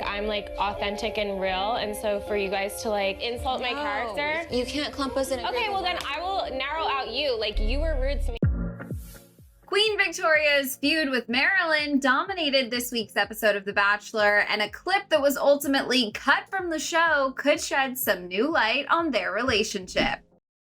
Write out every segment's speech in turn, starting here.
I'm like authentic and real, and so for you guys to like insult my character. You can't clump us in a Okay, well then I will narrow out you. Like, you were rude to me. Queen Victoria's feud with Marylynn dominated this week's episode of The Bachelor, and a clip that was ultimately cut from the show could shed some new light on their relationship.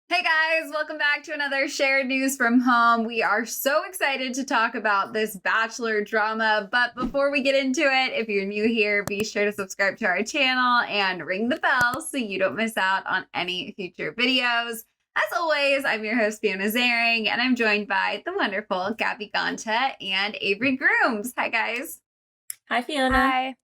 Hey guys, welcome back to another Shared News from Home. We are so excited to talk about this Bachelor drama, but before we get into it, if you're new here, be sure to subscribe to our channel and ring the bell so you don't miss out on any future videos. As always, I'm your host, Fiona Zaring, and I'm joined by the wonderful Gabby Ganta and Avery Grooms. Hi, guys. Hi, Fiona. Hi.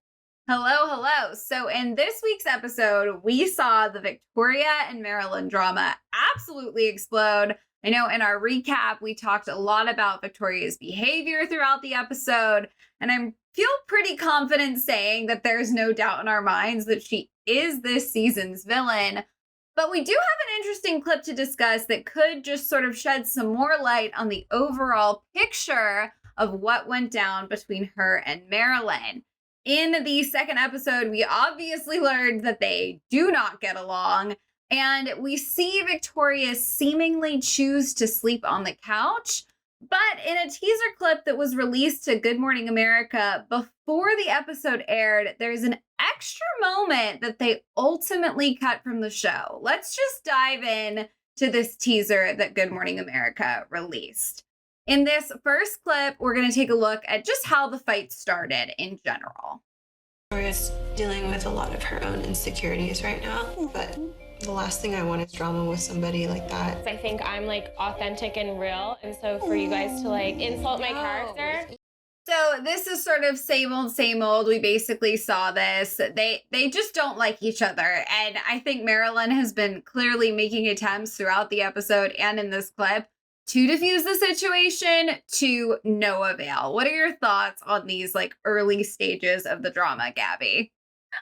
Hello. So in this week's episode, we saw the Victoria and Marylynn drama absolutely explode. I know in our recap, we talked a lot about Victoria's behavior throughout the episode, and I feel pretty confident saying that there's no doubt in our minds that she is this season's villain. But we do have an interesting clip to discuss that could just sort of shed some more light on the overall picture of what went down between her and Marylynn. In the second episode, we obviously learned that they do not get along, and we see Victoria seemingly choose to sleep on the couch. But in a teaser clip that was released to Good Morning America before the episode aired, there's an extra moment that they ultimately cut from the show. Let's just dive in to this teaser that Good Morning America released. In this first clip, we're going to take a look at just how the fight started in general. Victoria's dealing with a lot of her own insecurities right now, but the last thing I want is drama with somebody like that. I think I'm like authentic and real, and so for you guys to like insult my character. So this is sort of same old. We basically saw this. They just don't like each other. And I think Marylynn has been clearly making attempts throughout the episode and in this clip to diffuse the situation, to no avail. What are your thoughts on these like early stages of the drama, Gabby?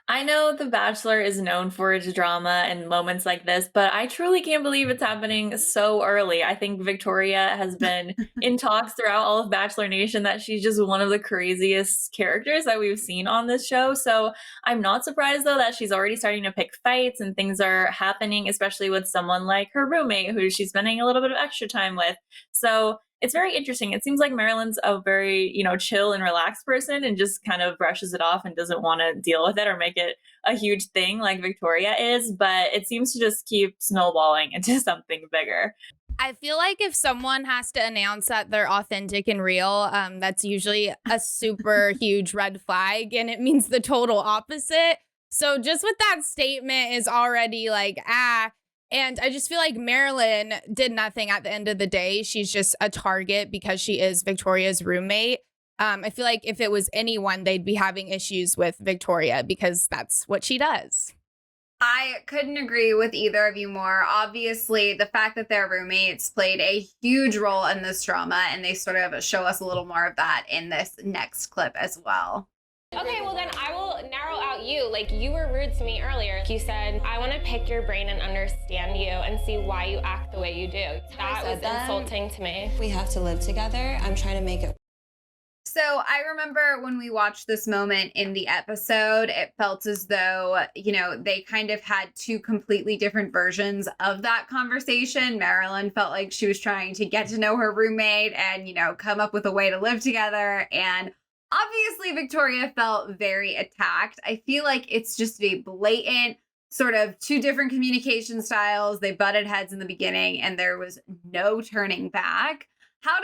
I know The Bachelor is known for its drama and moments like this, but I truly can't believe it's happening so early. I think Victoria has been in talks throughout all of Bachelor Nation that she's just one of the craziest characters that we've seen on this show. So I'm not surprised, though, that she's already starting to pick fights and things are happening, especially with someone like her roommate who she's spending a little bit of extra time with. So it's very interesting. It seems like Marylynn's a very, chill and relaxed person and just kind of brushes it off and doesn't want to deal with it or make it a huge thing like Victoria is. But it seems to just keep snowballing into something bigger. I feel like if someone has to announce that they're authentic and real, that's usually a super huge red flag, and it means the total opposite. So just with that statement is already like, and I just feel like Marylynn did nothing at the end of the day. She's just a target because she is Victoria's roommate. I feel like if it was anyone, they'd be having issues with Victoria because that's what she does. I couldn't agree with either of you more. Obviously, the fact that they're roommates played a huge role in this drama, and they sort of show us a little more of that in this next clip as well. Okay, well then I will narrow out you. Like, you were rude to me earlier. You said, I want to pick your brain and understand you and see why you act the way you do. That was insulting to me. We have to live together. I'm trying to make it. So I remember when we watched this moment in the episode, it felt as though, they kind of had two completely different versions of that conversation. Marylynn felt like she was trying to get to know her roommate and, come up with a way to live together. And obviously, Victoria felt very attacked. I feel like it's just a blatant sort of two different communication styles. They butted heads in the beginning and there was no turning back. How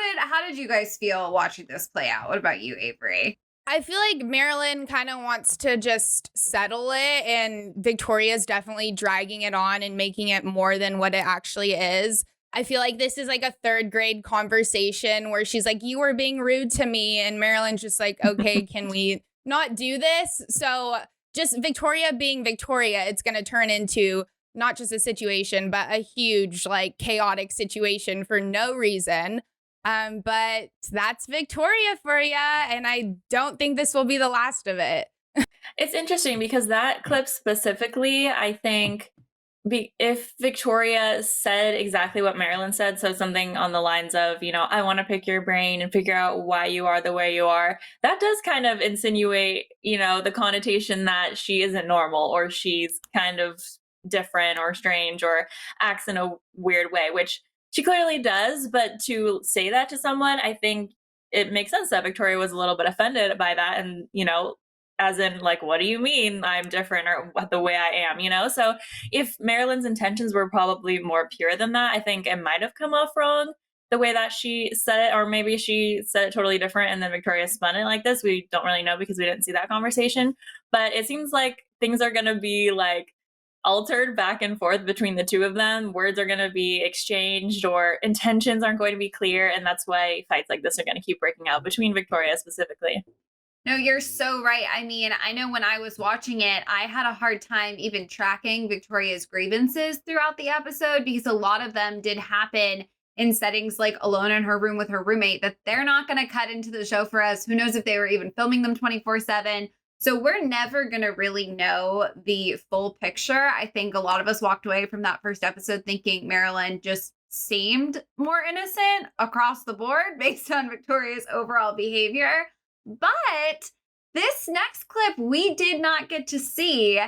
did you guys feel watching this play out? What about you, Avery? I feel like Marylynn kind of wants to just settle it, and Victoria's definitely dragging it on and making it more than what it actually is. I feel like this is like a third grade conversation where she's like, you were being rude to me. And Marylynn's just like, okay, can we not do this? So just Victoria being Victoria, it's going to turn into not just a situation, but a huge like chaotic situation for no reason. But that's Victoria for ya. And I don't think this will be the last of it. It's interesting because that clip specifically, I think if Victoria said exactly what Marylynn said, so something on the lines of, I want to pick your brain and figure out why you are the way you are, that does kind of insinuate, the connotation that she isn't normal or she's kind of different or strange or acts in a weird way, which she clearly does. But to say that to someone, I think it makes sense that Victoria was a little bit offended by that. And, as in, like, what do you mean I'm different or what the way I am, So if Marylynn's intentions were probably more pure than that, I think it might have come off wrong the way that she said it, or maybe she said it totally different and then Victoria spun it like this. We don't really know because we didn't see that conversation. But it seems like things are going to be like altered back and forth between the two of them. Words are going to be exchanged or intentions aren't going to be clear. And that's why fights like this are going to keep breaking out between Victoria specifically. No, you're so right. I mean, I know when I was watching it, I had a hard time even tracking Victoria's grievances throughout the episode because a lot of them did happen in settings like alone in her room with her roommate that they're not going to cut into the show for us. Who knows if they were even filming them 24/7. So we're never going to really know the full picture. I think a lot of us walked away from that first episode thinking Marylynn just seemed more innocent across the board based on Victoria's overall behavior. But this next clip we did not get to see,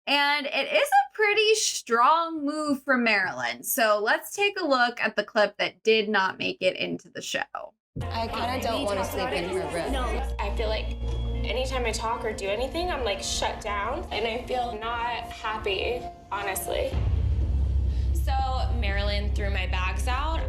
and it is a pretty strong move from Marylynn. So let's take a look at the clip that did not make it into the show. I kind of don't want to sleep in her room. No, I feel like anytime I talk or do anything, I'm like shut down and I feel not happy, honestly. So Marylynn threw my bags out.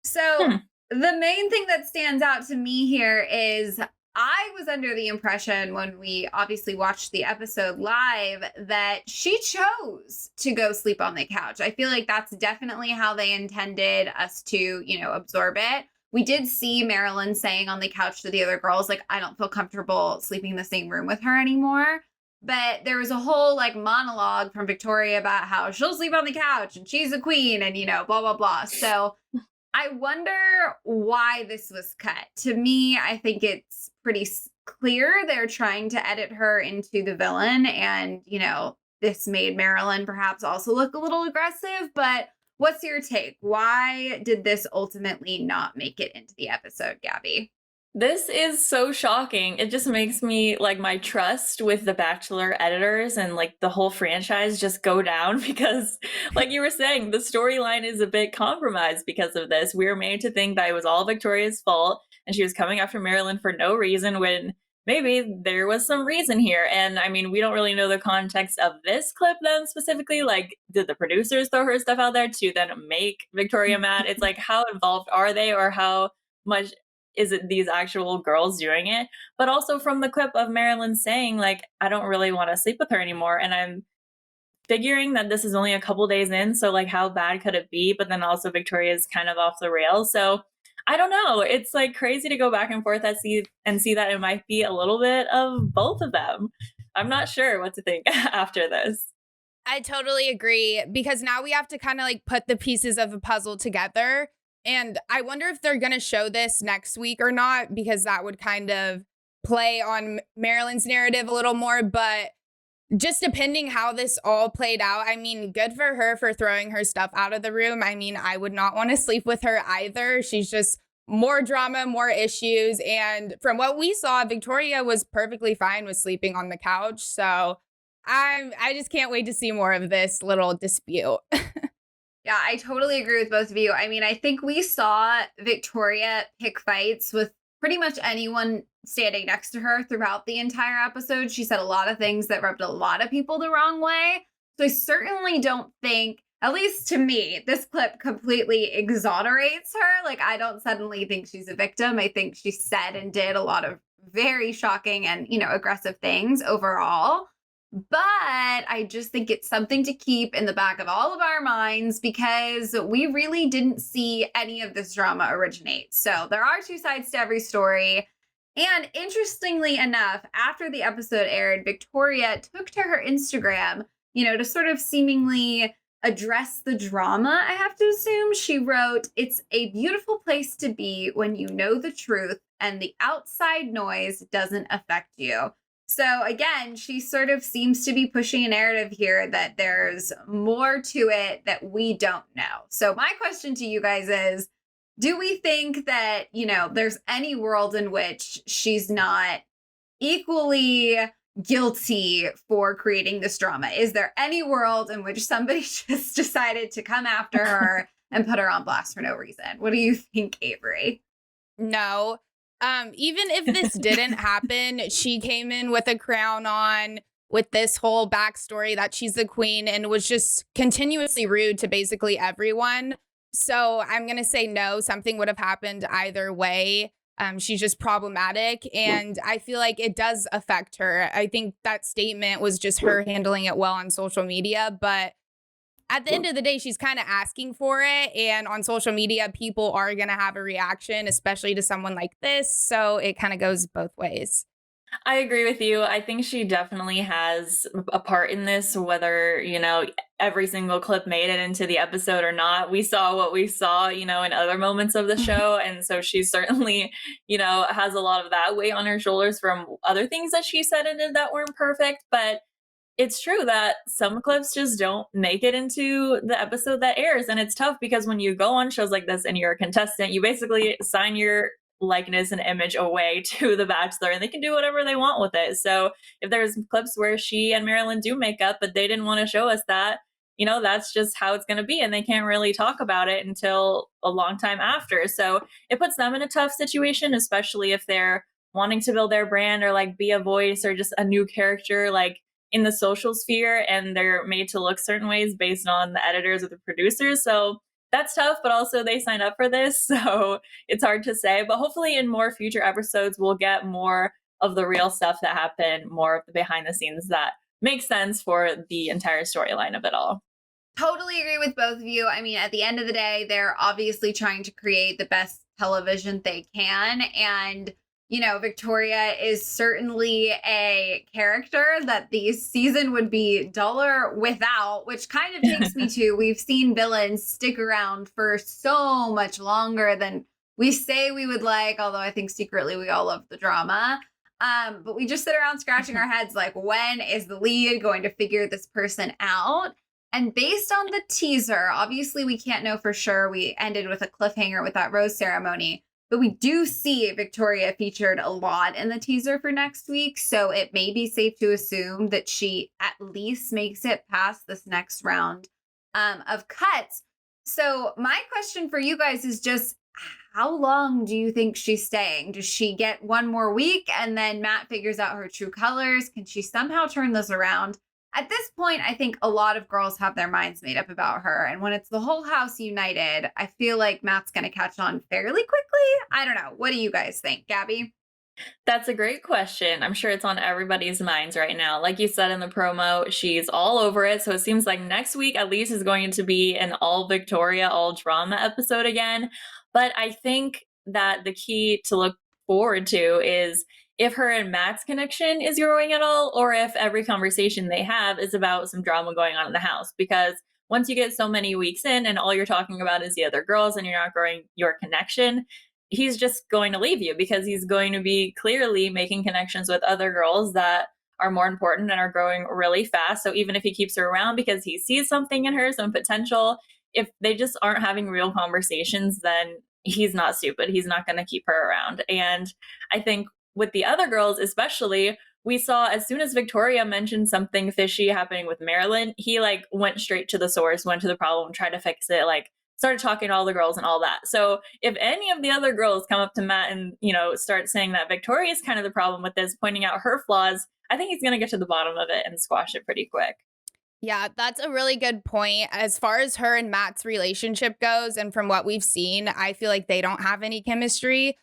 So the main thing that stands out to me here is I was under the impression when we obviously watched the episode live that she chose to go sleep on the couch. I feel like that's definitely how they intended us to, absorb it. We did see Marylynn saying on the couch to the other girls, like, I don't feel comfortable sleeping in the same room with her anymore. But there was a whole monologue from Victoria about how she'll sleep on the couch and she's a queen and, blah, blah, blah. So I wonder why this was cut. To me, I think it's pretty clear they're trying to edit her into the villain. And, this made Marylynn perhaps also look a little aggressive. But what's your take? Why did this ultimately not make it into the episode, Gabby? This is so shocking. It just makes me my trust with the Bachelor editors and the whole franchise just go down because like you were saying, the storyline is a bit compromised because of this. We were made to think that it was all Victoria's fault and she was coming after Marylynn for no reason when maybe there was some reason here. And I mean, we don't really know the context of this clip then specifically. Did the producers throw her stuff out there to then make Victoria mad? It's how involved are they or how much is it these actual girls doing it? But also from the clip of Marylynn saying, I don't really want to sleep with her anymore. And I'm figuring that this is only a couple days in. So how bad could it be? But then also Victoria's kind of off the rails. So I don't know. It's crazy to go back and forth and see that it might be a little bit of both of them. I'm not sure what to think after this. I totally agree because now we have to kind of put the pieces of the puzzle together. And I wonder if they're going to show this next week or not, because that would kind of play on Marylynn's narrative a little more. But just depending how this all played out, I mean, good for her for throwing her stuff out of the room. I mean, I would not want to sleep with her either. She's just more drama, more issues. And from what we saw, Victoria was perfectly fine with sleeping on the couch. So I just can't wait to see more of this little dispute. Yeah, I totally agree with both of you. I mean, I think we saw Victoria pick fights with pretty much anyone standing next to her throughout the entire episode. She said a lot of things that rubbed a lot of people the wrong way. So I certainly don't think, at least to me, this clip completely exonerates her. I don't suddenly think she's a victim. I think she said and did a lot of very shocking and, aggressive things overall. But I just think it's something to keep in the back of all of our minds because we really didn't see any of this drama originate. So there are two sides to every story. And interestingly enough, after the episode aired, Victoria took to her Instagram, to sort of seemingly address the drama, I have to assume. She wrote, "It's a beautiful place to be when you know the truth and the outside noise doesn't affect you." So again, she sort of seems to be pushing a narrative here that there's more to it that we don't know. So my question to you guys is, do we think that, there's any world in which she's not equally guilty for creating this drama? Is there any world in which somebody just decided to come after her and put her on blast for no reason? What do you think, Avery? No. Even if this didn't happen, she came in with a crown on, with this whole backstory that she's the queen, and was just continuously rude to basically everyone. So I'm going to say no, something would have happened either way. She's just problematic, and I feel like it does affect her. I think that statement was just her handling it well on social media, but at the end of the day, she's kind of asking for it. And on social media, people are going to have a reaction, especially to someone like this. So it kind of goes both ways. I agree with you. I think she definitely has a part in this, whether, every single clip made it into the episode or not. We saw what we saw, in other moments of the show. And so she certainly, has a lot of that weight on her shoulders from other things that she said and did that weren't perfect. But it's true that some clips just don't make it into the episode that airs. And it's tough because when you go on shows like this and you're a contestant, you basically sign your likeness and image away to the Bachelor, and they can do whatever they want with it. So if there's clips where she and Marylynn do make up, but they didn't want to show us that, that's just how it's going to be. And they can't really talk about it until a long time after. So it puts them in a tough situation, especially if they're wanting to build their brand or like be a voice or just a new character, like in the social sphere, and they're made to look certain ways based on the editors or the producers. So that's tough, but also they signed up for this. So it's hard to say, but hopefully in more future episodes, we'll get more of the real stuff that happened, more of the behind the scenes that makes sense for the entire storyline of it all. Totally agree with both of you. I mean, at the end of the day, they're obviously trying to create the best television they can. And Victoria is certainly a character that the season would be duller without, which kind of takes me to, we've seen villains stick around for so much longer than we say we would like, although I think secretly we all love the drama. But we just sit around scratching our heads like, when is the lead going to figure this person out? And based on the teaser, obviously we can't know for sure. We ended with a cliffhanger with that rose ceremony. But we do see Victoria featured a lot in the teaser for next week. So it may be safe to assume that she at least makes it past this next round of cuts. So my question for you guys is just, how long do you think she's staying? Does she get one more week and then Matt figures out her true colors? Can she somehow turn this around? At this point, I think a lot of girls have their minds made up about her. And when it's the whole house united, I feel like Matt's going to catch on fairly quickly. I don't know. What do you guys think, Gabby? That's a great question. I'm sure it's on everybody's minds right now. Like you said in the promo, she's all over it. So it seems like next week at least is going to be an all Victoria, all drama episode again. But I think that the key to look forward to is if her and Matt's connection is growing at all, or if every conversation they have is about some drama going on in the house. Because once you get so many weeks in and all you're talking about is the other girls and you're not growing your connection, he's just going to leave you because he's going to be clearly making connections with other girls that are more important and are growing really fast. So even if he keeps her around because he sees something in her, some potential, if they just aren't having real conversations, then he's not stupid. He's not going to keep her around. And I think with the other girls, especially, we saw as soon as Victoria mentioned something fishy happening with Marylynn, he went straight to the source, went to the problem, tried to fix it, started talking to all the girls and all that. So if any of the other girls come up to Matt and, start saying that Victoria is kind of the problem with this, pointing out her flaws, I think he's going to get to the bottom of it and squash it pretty quick. Yeah, that's a really good point. As far as her and Matt's relationship goes, and from what we've seen, I feel like they don't have any chemistry.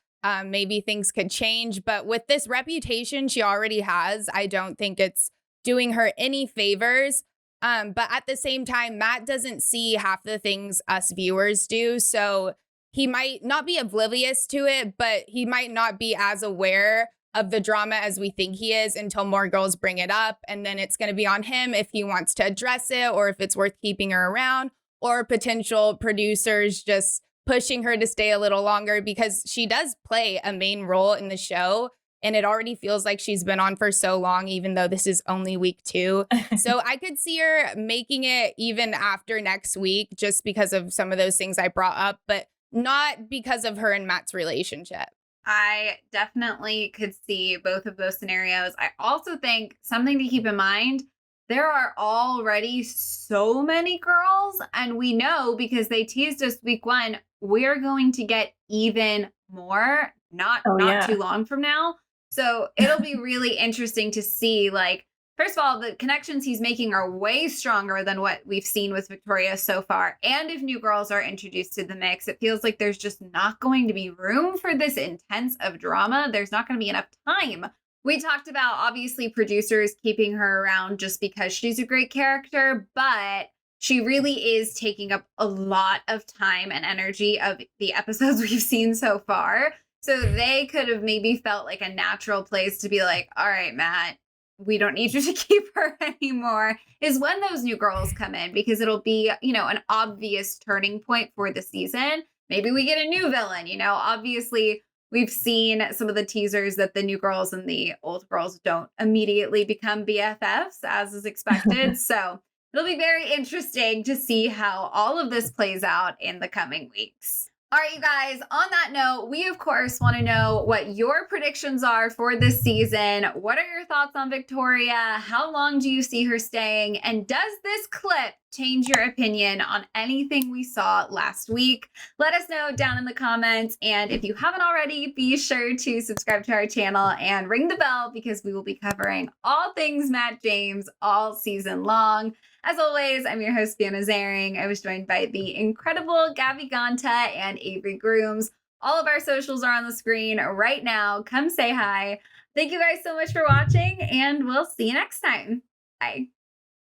Maybe things could change, but with this reputation she already has, I don't think it's doing her any favors. But at the same time, Matt doesn't see half the things us viewers do. So he might not be oblivious to it, but he might not be as aware of the drama as we think he is until more girls bring it up. And then it's going to be on him if he wants to address it or if it's worth keeping her around, or potential producers just pushing her to stay a little longer, because she does play a main role in the show. And it already feels like she's been on for so long, even though this is only week 2. So I could see her making it even after next week, just because of some of those things I brought up, but not because of her and Matt's relationship. I definitely could see both of those scenarios. I also think something to keep in mind, there are already so many girls, and we know because they teased us week 1, we're going to get even more not too long from now. So it'll be really interesting to see, like, first of all, the connections he's making are way stronger than what we've seen with Victoria so far. And if new girls are introduced to the mix, it feels like there's just not going to be room for this intense of drama. There's not going to be enough time. We talked about, obviously, producers keeping her around just because she's a great character, but she really is taking up a lot of time and energy of the episodes we've seen so far. So they could have maybe felt like a natural place to be like, all right, Matt, we don't need you to keep her anymore, is when those new girls come in, because it'll be, an obvious turning point for the season. Maybe we get a new villain, obviously we've seen some of the teasers that the new girls and the old girls don't immediately become BFFs, as is expected. So it'll be very interesting to see how all of this plays out in the coming weeks. All right, you guys, on that note, we, of course, want to know what your predictions are for this season. What are your thoughts on Victoria? How long do you see her staying? And does this clip change your opinion on anything we saw last week? Let us know down in the comments. And if you haven't already, be sure to subscribe to our channel and ring the bell, because we will be covering all things Matt James all season long. As always, I'm your host, Fiona Zaring. I was joined by the incredible Gabby Ganta and Avery Grooms. All of our socials are on the screen right now. Come say hi. Thank you guys so much for watching, and we'll see you next time. Bye.